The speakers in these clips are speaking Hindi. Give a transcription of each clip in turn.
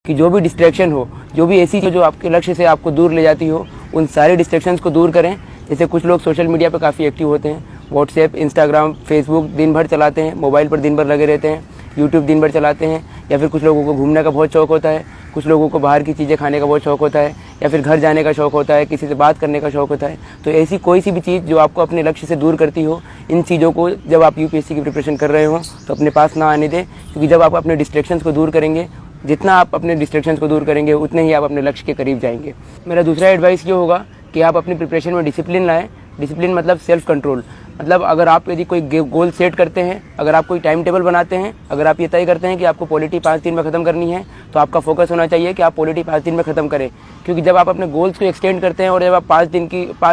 कि जो भी डिस्ट्रैक्शन हो, जो भी ऐसी चीज़ जो आपके लक्ष्य से आपको दूर ले जाती हो, उन सारे डिस्ट्रैक्शंस को दूर करें। जैसे कुछ लोग सोशल मीडिया पर काफ़ी एक्टिव होते हैं, व्हाट्सएप, इंस्टाग्राम, फेसबुक दिन भर चलाते हैं, मोबाइल पर दिन भर लगे रहते हैं, यूट्यूब दिन भर चलाते हैं, या फिर कुछ लोगों को घूमने का बहुत शौक़ होता है, कुछ लोगों को बाहर की चीज़ें खाने का बहुत शौक़ होता है, या फिर घर जाने का शौक़ होता है, किसी से बात करने का शौक़ होता है। तो ऐसी कोई सी भी चीज़ जो आपको अपने लक्ष्य से दूर करती हो, इन चीज़ों को जब आप यूपीएससी की प्रिपरेशन कर रहे हो तो अपने पास ना आने दें, क्योंकि जब आप अपने डिस्ट्रैक्शंस को दूर करेंगे, जितना आप अपने डिस्ट्रैक्शंस को दूर करेंगे, उतने ही आप अपने लक्ष्य के करीब जाएंगे। मेरा दूसरा एडवाइस ये होगा कि आप अपनी प्रिपरेशन में डिसिप्लिन लाएँ। डिसिप्लिन मतलब सेल्फ कंट्रोल। मतलब अगर आप यदि कोई गोल सेट करते हैं, अगर आप कोई टाइम टेबल बनाते हैं, अगर आप ये तय करते हैं कि आपको पॉलिटी 5 दिन में ख़त्म करनी है, तो आपका फोकस होना चाहिए कि आप पॉलिटी 5 दिन में ख़त्म करें। क्योंकि जब आप अपने गोल्स को एक्सटेंड करते हैं और जब आप 5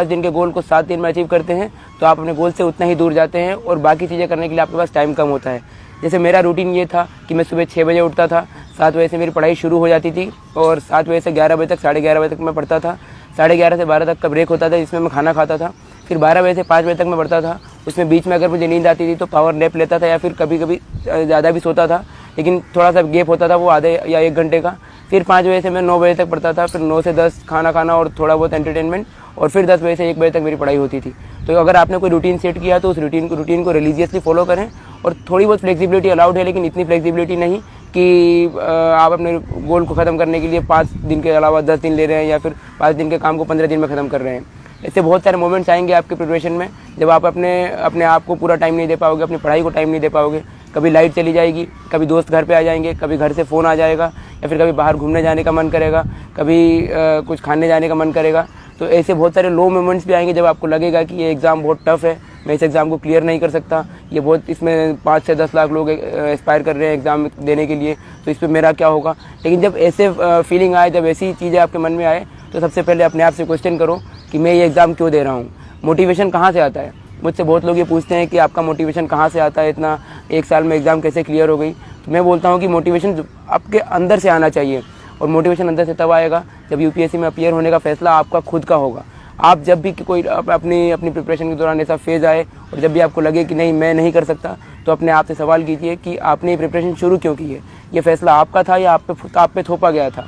दिन के गोल को 7 दिन में अचीव करते हैं, तो आप अपने गोल से उतना ही दूर जाते हैं और बाकी चीज़ें करने के लिए आपके पास टाइम कम होता है। जैसे मेरा रूटीन ये था कि मैं सुबह 6 बजे उठता था, 7 बजे से मेरी पढ़ाई शुरू हो जाती थी और 7 बजे से 11 बजे तक, 11:30 बजे तक मैं पढ़ता था। 11:30 से 12 तक का ब्रेक होता था, जिसमें मैं खाना खाता था। फिर 12 बजे से 5 बजे तक मैं पढ़ता था। उसमें बीच में अगर मुझे नींद आती थी तो पावर नैप लेता था, या फिर कभी कभी ज़्यादा भी सोता था, लेकिन थोड़ा सा गैप होता था, वो आधे या 1 घंटे का। फिर 5 बजे से मैं 9 बजे तक पढ़ता था, फिर 9 से 10 खाना खाना और थोड़ा बहुत एंटरटेनमेंट, और फिर 10 बजे से 1 बजे तक मेरी पढ़ाई होती थी। तो अगर आपने कोई रूटीन सेट किया तो उस रूटीन को रिलीजियसली फॉलो करें। और थोड़ी बहुत फ्लेक्सिबिलिटी अलाउड है, लेकिन इतनी फ्लेक्सिबिलिटी नहीं कि आप अपने गोल को ख़त्म करने के लिए 5 दिन के अलावा 10 दिन ले रहे हैं, या फिर 5 दिन के काम को 15 दिन में ख़त्म कर रहे हैं। ऐसे बहुत सारे मोमेंट्स आएंगे आपके प्रिपरेशन में जब आप अपने आप को पूरा टाइम नहीं दे पाओगे, अपनी पढ़ाई को टाइम नहीं दे पाओगे। कभी लाइट चली जाएगी, कभी दोस्त घर पे आ जाएंगे, कभी घर से फ़ोन आ जाएगा, या फिर कभी बाहर घूमने जाने का मन करेगा, कभी कुछ खाने जाने का मन करेगा। तो ऐसे बहुत सारे लो मोमेंट्स भी आएंगे जब आपको लगेगा कि ये एग्ज़ाम बहुत टफ है, मैं इस एग्ज़ाम को क्लियर नहीं कर सकता, ये बहुत, इसमें 5 से 10 लाख लोग एस्पायर कर रहे हैं एग्ज़ाम देने के लिए, तो इस पर मेरा क्या होगा। लेकिन जब ऐसे फीलिंग आए, जब ऐसी चीज़ें आपके मन में आए, तो सबसे पहले अपने आप से क्वेश्चन करो कि मैं ये एग्ज़ाम क्यों दे रहा हूँ। मोटिवेशन कहाँ से आता है। मुझसे बहुत लोग ये पूछते हैं कि आपका मोटिवेशन कहाँ से आता है, इतना 1 साल में एग्ज़ाम कैसे क्लियर हो गई। तो मैं बोलता हूँ कि मोटिवेशन आपके अंदर से आना चाहिए, और मोटिवेशन अंदर से तब आएगा जब यूपीएससी में अपीयर होने का फैसला आपका खुद का होगा। आप जब भी कोई अपनी प्रिपरेशन के दौरान ऐसा फेज़ आए और जब भी आपको लगे कि नहीं मैं नहीं कर सकता, तो अपने आप से सवाल कीजिए कि आपने ये प्रिपरेशन शुरू क्यों की है। ये फैसला आपका था या आप पे थोपा गया था।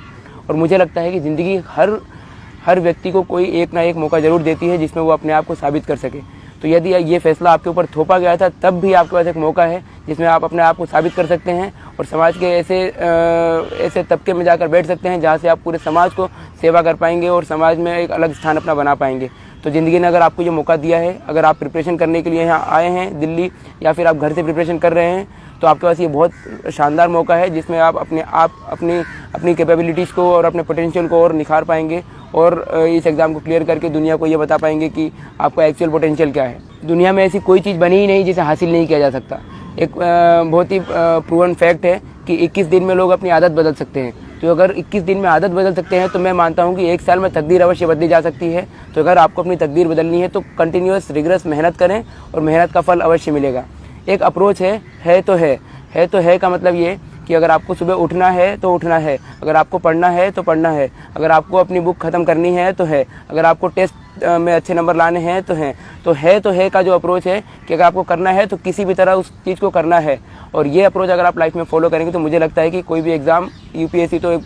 और मुझे लगता है कि ज़िंदगी हर व्यक्ति को कोई एक ना एक मौका ज़रूर देती है जिसमें वो अपने आप को साबित कर सके। तो यदि ये फैसला आपके ऊपर थोपा गया था, तब भी आपके पास एक मौका है जिसमें आप अपने आप को साबित कर सकते हैं और समाज के ऐसे तबके में जाकर बैठ सकते हैं जहाँ से आप पूरे समाज को सेवा कर पाएंगे और समाज में एक अलग स्थान अपना बना पाएंगे। तो ज़िंदगी ने अगर आपको ये मौका दिया है, अगर आप प्रिपरेशन करने के लिए यहाँ आए हैं दिल्ली, या फिर आप घर से प्रिपरेशन कर रहे हैं, तो आपके पास ये बहुत शानदार मौका है जिसमें आप अपनी कैपेबिलिटीज़ को और अपने पोटेंशियल को और निखार पाएंगे, और इस एग्ज़ाम को क्लियर करके दुनिया को ये बता पाएंगे कि आपका एक्चुअल पोटेंशियल क्या है। दुनिया में ऐसी कोई चीज़ बनी ही नहीं जिसे हासिल नहीं किया जा सकता। एक बहुत ही प्रूवन फैक्ट है कि 21 दिन में लोग अपनी आदत बदल सकते हैं। तो अगर 21 दिन में आदत बदल सकते हैं, तो मैं मानता हूं कि 1 साल में तकदीर अवश्य बदली जा सकती है। तो अगर आपको अपनी तकदीर बदलनी है तो कंटिन्यूअस रिगरस मेहनत करें और मेहनत का फल अवश्य मिलेगा। एक अप्रोच है तो है का मतलब ये कि अगर आपको सुबह उठना है तो उठना है, अगर आपको पढ़ना है तो पढ़ना है, अगर आपको अपनी बुक ख़त्म करनी है तो है, अगर आपको टेस्ट में अच्छे नंबर लाने हैं तो है का जो अप्रोच है कि अगर आपको करना है तो किसी भी तरह उस चीज़ को करना है। और ये अप्रोच अगर आप लाइफ में फॉलो करेंगे तो मुझे लगता है कि कोई भी एग्ज़ाम, यूपीएससी तो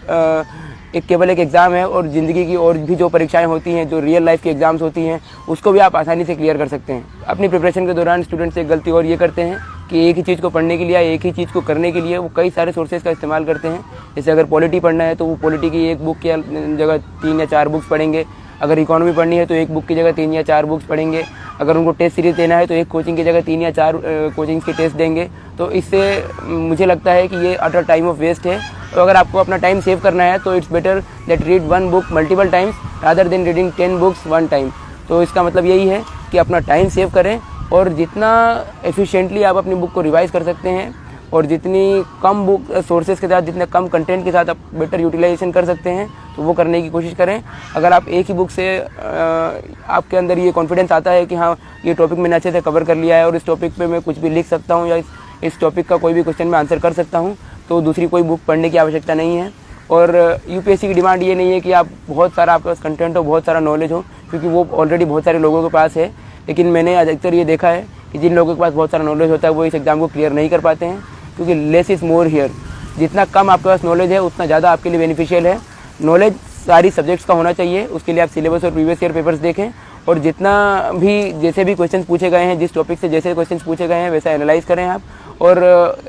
केवल एक एग्ज़ाम है, और ज़िंदगी की और भी जो परीक्षाएं होती हैं, जो रियल लाइफ की एग्ज़ाम्स होती हैं, उसको भी आप आसानी से क्लियर कर सकते हैं। अपनी प्रिपरेशन के दौरान स्टूडेंट्स एक गलती और ये करते हैं कि एक ही चीज़ को पढ़ने के लिए, एक ही चीज़ को करने के लिए वो कई सारे सोर्सेज का इस्तेमाल करते हैं। जैसे अगर पॉलिटी पढ़ना है तो वो पॉलिटी की एक बुक की जगह 3 या 4 बुक्स पढ़ेंगे, अगर इकोनॉमी पढ़नी है तो एक बुक की जगह 3 या 4 बुक्स पढ़ेंगे, अगर उनको टेस्ट सीरीज़ देना है तो एक कोचिंग की जगह 3 या 4 कोचिंग्स के टेस्ट देंगे। तो इससे मुझे लगता है कि ये अटर टाइम ऑफ वेस्ट है। तो अगर आपको अपना टाइम सेव करना है तो it's better that read 1 book multiple times rather than reading 10 books 1 time. तो इसका मतलब यही है कि अपना टाइम सेव करें, और जितना एफिशिएंटली आप अपनी बुक को रिवाइज कर सकते हैं और जितनी कम बुक सोर्सेज के साथ, जितने कम कंटेंट के साथ आप बेटर यूटिलाइजेशन कर सकते हैं, तो वो करने की कोशिश करें। अगर आप एक ही बुक से आपके अंदर ये कॉन्फिडेंस आता है कि हाँ ये टॉपिक मैंने अच्छे से कवर कर लिया है और इस टॉपिक पे मैं कुछ भी लिख सकता हूँ, या इस टॉपिक का कोई भी क्वेश्चन मैं आंसर कर सकता हूँ, तो दूसरी कोई बुक पढ़ने की आवश्यकता नहीं है। और यूपीएससी की डिमांड ये नहीं है कि आप बहुत सारा आपके पास कंटेंट हो, बहुत सारा नॉलेज हो, क्योंकि वो ऑलरेडी बहुत सारे लोगों के पास है। लेकिन मैंने अधिकतर ये देखा है कि जिन लोगों के पास बहुत सारा नॉलेज होता है वो इस एग्ज़ाम को क्लियर नहीं कर पाते हैं, क्योंकि लेस इज़ मोर हियर। जितना कम आपके पास नॉलेज है उतना ज़्यादा आपके लिए बेनिफिशियल है। नॉलेज सारी सब्जेक्ट्स का होना चाहिए, उसके लिए आप सिलेबस और प्रीवियस ईयर पेपर्स देखें और जितना भी जैसे भी क्वेश्चन पूछे गए हैं, जिस टॉपिक से जैसे क्वेश्चन पूछे गए हैं वैसा एनालाइज करें आप, और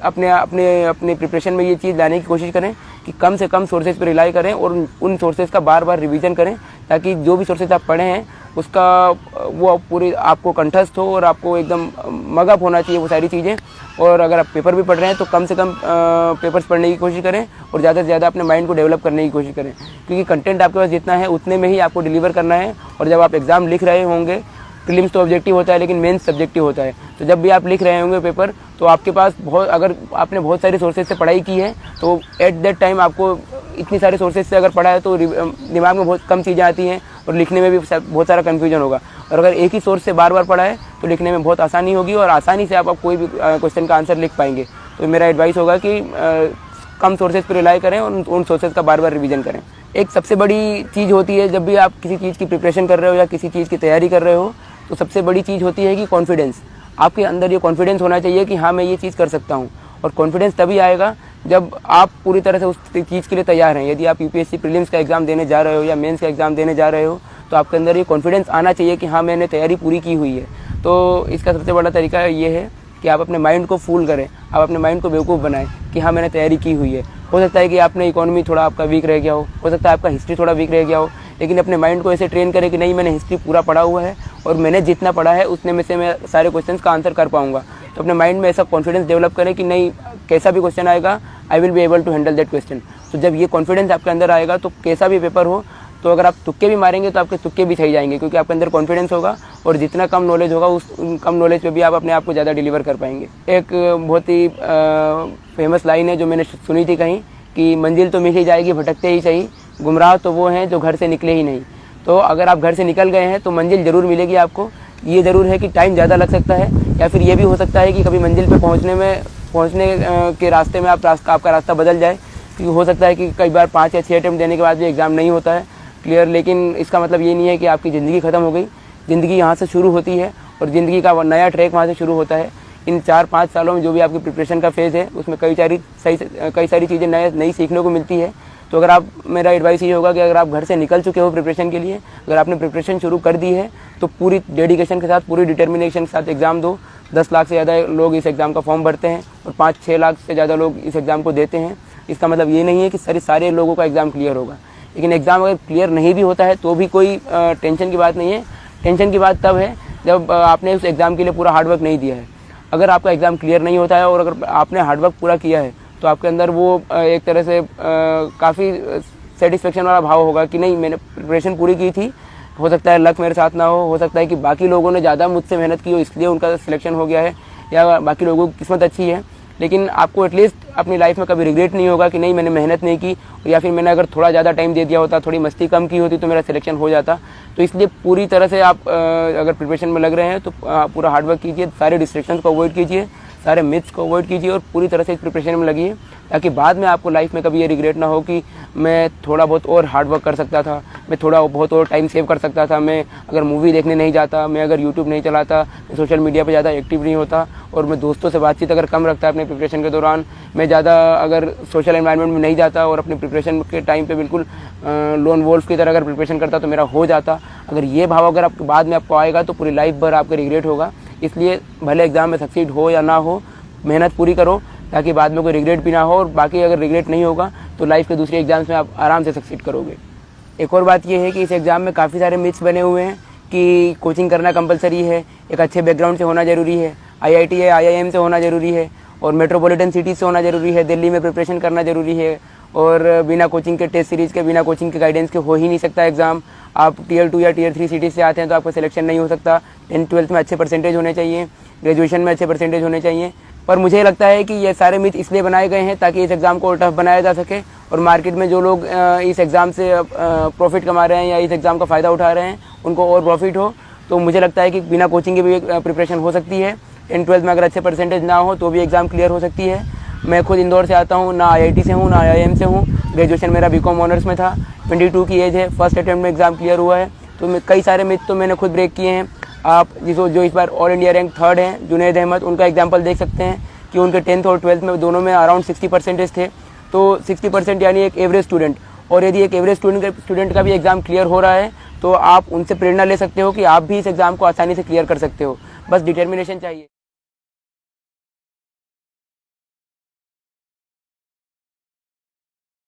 अपने अपने अपने प्रिपरेशन में ये चीज़ लाने की कोशिश करें कि कम से कम सोर्सेज पर रिलाई करें और उन सोर्सेज का बार बार रिवीजन करें, ताकि जो भी सोर्सेज आप पढ़े हैं उसका वो पूरी आपको कंठस्थ हो और आपको एकदम मगअप होना चाहिए वो सारी चीज़ें। और अगर आप पेपर भी पढ़ रहे हैं तो कम से कम पेपर्स पढ़ने की कोशिश करें और ज़्यादा से ज़्यादा अपने माइंड को डेवलप करने की कोशिश करें, क्योंकि कंटेंट आपके पास जितना है उतने में ही आपको डिलीवर करना है। और जब आप एग्ज़ाम लिख रहे होंगे, प्रीलिम्स तो ऑब्जेक्टिव होता है लेकिन मेंस सब्जेक्टिव होता है, तो जब भी आप लिख रहे होंगे पेपर तो आपके पास अगर आपने बहुत सारे सोर्सेज से पढ़ाई की है तो एट दैट टाइम आपको इतनी सारे सोर्सेज से अगर पढ़ा है तो दिमाग में बहुत कम चीज़ें आती हैं और लिखने में भी बहुत सारा कन्फ्यूजन होगा। और अगर एक ही सोर्स से बार बार पढ़ा है तो लिखने में बहुत आसानी होगी और आसानी से आप कोई भी क्वेश्चन का आंसर लिख पाएंगे। तो मेरा एडवाइस होगा कि कम सोर्सेज पर रिलाई करें और उन सोर्सेज का बार बार रिवीजन करें। एक सबसे बड़ी चीज़ होती है जब भी आप किसी चीज़ की प्रिपरेशन कर रहे हो या किसी चीज़ की तैयारी कर रहे हो, तो सबसे बड़ी चीज़ होती है कि कॉन्फिडेंस। आपके अंदर ये कॉन्फिडेंस होना चाहिए कि हाँ मैं ये चीज़ कर सकता हूँ। और कॉन्फिडेंस तभी आएगा जब आप पूरी तरह से उस चीज़ के लिए तैयार हैं। यदि आप यूपीएससी प्रीलिम्स का एग्ज़ाम देने जा रहे हो या मेंस का एग्ज़ाम देने जा रहे हो तो आपके अंदर ये कॉन्फिडेंस आना चाहिए कि हाँ मैंने तैयारी पूरी की हुई है। तो इसका सबसे बड़ा तरीका ये है कि आप अपने माइंड को फूल करें, आप अपने माइंड को बेवकूफ़ बनाएं कि हाँ मैंने तैयारी की हुई है। हो सकता है कि आपने इकोनॉमी थोड़ा आपका वीक रह गया हो सकता है आपका हिस्ट्री थोड़ा वीक रह गया हो, लेकिन अपने माइंड को ऐसे ट्रेन करें कि नहीं मैंने हिस्ट्री पूरा पढ़ा हुआ है और मैंने जितना पढ़ा है उतने में से मैं सारे क्वेश्चंस का आंसर कर पाऊंगा। तो अपने माइंड में ऐसा कॉन्फिडेंस डेवलप करें कि नहीं कैसा भी क्वेश्चन आएगा I will be able to handle that question. तो जब ये कॉन्फिडेंस आपके अंदर आएगा तो कैसा भी पेपर हो, तो अगर आप तुक्के भी मारेंगे तो आपके तुक्के भी सही जाएंगे, क्योंकि आपके अंदर कॉन्फिडेंस होगा और जितना कम नॉलेज होगा उस कम नॉलेज पे भी आप अपने आप को ज़्यादा डिलीवर कर पाएंगे। एक बहुत ही फेमस लाइन है जो मैंने सुनी थी कहीं कि मंजिल तो मिल ही जाएगी भटकते ही सही, गुमराह तो वो हैं जो घर से निकले ही नहीं। तो अगर आप घर से निकल गए हैं तो मंजिल ज़रूर मिलेगी आपको। ये ज़रूर है कि टाइम ज़्यादा लग सकता है या फिर ये भी हो सकता है कि कभी मंजिल पे पहुंचने के रास्ते में आपका रास्ता बदल जाए, क्योंकि हो सकता है कि कई बार 5 या 6 अटेम्प्ट देने के बाद भी एग्ज़ाम नहीं होता है क्लियर। लेकिन इसका मतलब ये नहीं है कि आपकी ज़िंदगी ख़त्म हो गई। ज़िंदगी यहाँ से शुरू होती है और ज़िंदगी का नया ट्रैक वहाँ से शुरू होता है। इन 4-5 सालों में जो भी आपकी प्रिपरेशन का फेज़ है उसमें कई सारी चीज़ें नई सीखने को मिलती है। तो अगर आप मेरा एडवाइस ये होगा कि अगर आप घर से निकल चुके हो प्रिपरेशन के लिए, अगर आपने प्रिपरेशन शुरू कर दी है तो पूरी डेडिकेशन के साथ, पूरी डिटर्मिनेशन के साथ एग्ज़ाम दो। 10 लाख से ज़्यादा लोग इस एग्ज़ाम का फॉर्म भरते हैं और 5-6 लाख से ज़्यादा लोग इस एग्ज़ाम को देते हैं। इसका मतलब ये नहीं है कि सारे लोगों का एग्ज़ाम क्लियर होगा, लेकिन एग्ज़ाम अगर क्लियर नहीं भी होता है तो भी कोई टेंशन की बात नहीं है। टेंशन की बात तब है जब आपने उस एग्ज़ाम के लिए पूरा हार्डवर्क नहीं दिया है। अगर आपका एग्ज़ाम क्लियर नहीं होता है और अगर आपने हार्डवर्क पूरा किया है तो आपके अंदर वो एक तरह से काफ़ी सेटिस्फेक्शन वाला भाव होगा कि नहीं मैंने प्रिपरेशन पूरी की थी। हो सकता है लक मेरे साथ ना हो सकता है कि बाकी लोगों ने ज़्यादा मुझसे मेहनत की हो इसलिए उनका सिलेक्शन हो गया है, या बाकी लोगों की किस्मत अच्छी है। लेकिन आपको एटलीस्ट अपनी लाइफ में कभी रिग्रेट नहीं होगा कि नहीं मैंने मेहनत नहीं की, या फिर मैंने अगर थोड़ा ज़्यादा टाइम दे दिया होता, थोड़ी मस्ती कम की होती तो मेरा सिलेक्शन हो जाता। तो इसलिए पूरी तरह से आप अगर प्रिपरेशन में लग रहे हैं तो पूरा हार्डवर्क कीजिए, सारे डिस्ट्रैक्शंस को अवॉइड कीजिए, सारे मिथ्स को अवॉइड कीजिए और पूरी तरह से इस प्रिपरेशन में लगिए, ताकि बाद में आपको लाइफ में कभी ये रिग्रेट ना हो कि मैं थोड़ा बहुत और हार्ड वर्क कर सकता था, मैं थोड़ा बहुत और टाइम सेव कर सकता था, मैं अगर मूवी देखने नहीं जाता, मैं अगर यूट्यूब नहीं चलाता, मैं सोशल मीडिया पे ज़्यादा एक्टिव नहीं होता और मैं दोस्तों से बातचीत अगर कम रखता अपने प्रिपरेशन के दौरान, मैं ज़्यादा अगर सोशल एनवायरनमेंट में नहीं जाता और अपने प्रिपरेशन के टाइम पे बिल्कुल लोन वोल्फ की तरह अगर प्रिपरेशन करता तो मेरा हो जाता। अगर ये भाव अगर आपके बाद में आपको आएगा तो पूरी लाइफ भर आपका रिग्रेट होगा। इसलिए भले एग्ज़ाम में सक्सीड हो या ना हो, मेहनत पूरी करो ताकि बाद में कोई रिग्रेट भी ना हो, और बाकी अगर रिग्रेट नहीं होगा तो लाइफ के दूसरे एग्जाम्स में आप आराम से सक्सीड करोगे। एक और बात यह है कि इस एग्ज़ाम में काफ़ी सारे मिथ्स बने हुए हैं कि कोचिंग करना कंपलसरी है, एक अच्छे बैकग्राउंड से होना ज़रूरी है, IIT या IIM से होना ज़रूरी है और मेट्रोपॉलिटन सिटी से होना ज़रूरी है, दिल्ली में प्रिपरेशन करना ज़रूरी है और बिना कोचिंग के टेस्ट सीरीज़ के, बिना कोचिंग के गाइडेंस के हो ही नहीं सकता एग्ज़ाम। आप Tier 2 या Tier 3 सिटी से आते हैं तो आपका सिलेक्शन नहीं हो सकता। 10th-12th में अच्छे परसेंटेज होने चाहिए, ग्रेजुएशन में अच्छे परसेंटेज होने चाहिए। पर मुझे लगता है कि ये सारे मिथ इसलिए बनाए गए हैं ताकि इस एग्ज़ाम को और टफ बनाया जा सके और मार्केट में जो लोग इस एग्ज़ाम से प्रॉफिट कमा रहे हैं या इस एग्ज़ाम का फ़ायदा उठा रहे हैं उनको और प्रॉफिट हो। तो मुझे लगता है कि बिना कोचिंग के भी प्रिपरेशन हो सकती है। 10th-12th में अगर अच्छे परसेंटेज ना हो तो भी एग्ज़ाम क्लियर हो सकती है। मैं खुद इंदौर से आता हूँ, ना IIT से हूँ ना IIM से हूँ, ग्रेजुएशन मेरा BCom ऑनर्स में था, 22 की एज है, फर्स्ट अटैम्प्ट में एग्ज़ाम क्लियर हुआ है। तो कई सारे मिथ तो मैंने खुद ब्रेक किए हैं। आप जो इस बार ऑल इंडिया रैंक 3rd हैं, जुनैद अहमद, उनका एग्जाम्पल देख सकते हैं कि उनके 10th और 12th में दोनों में अराउंड 60 परसेंटेज थे। तो 60% यानी एक एवरेज स्टूडेंट, और यदि एक एवरेज स्टूडेंट का भी एग्ज़ाम क्लियर हो रहा है तो आप उनसे प्रेरणा ले सकते हो कि आप भी इस एग्ज़ाम को आसानी से क्लियर कर सकते हो, बस डिटर्मिनेशन चाहिए।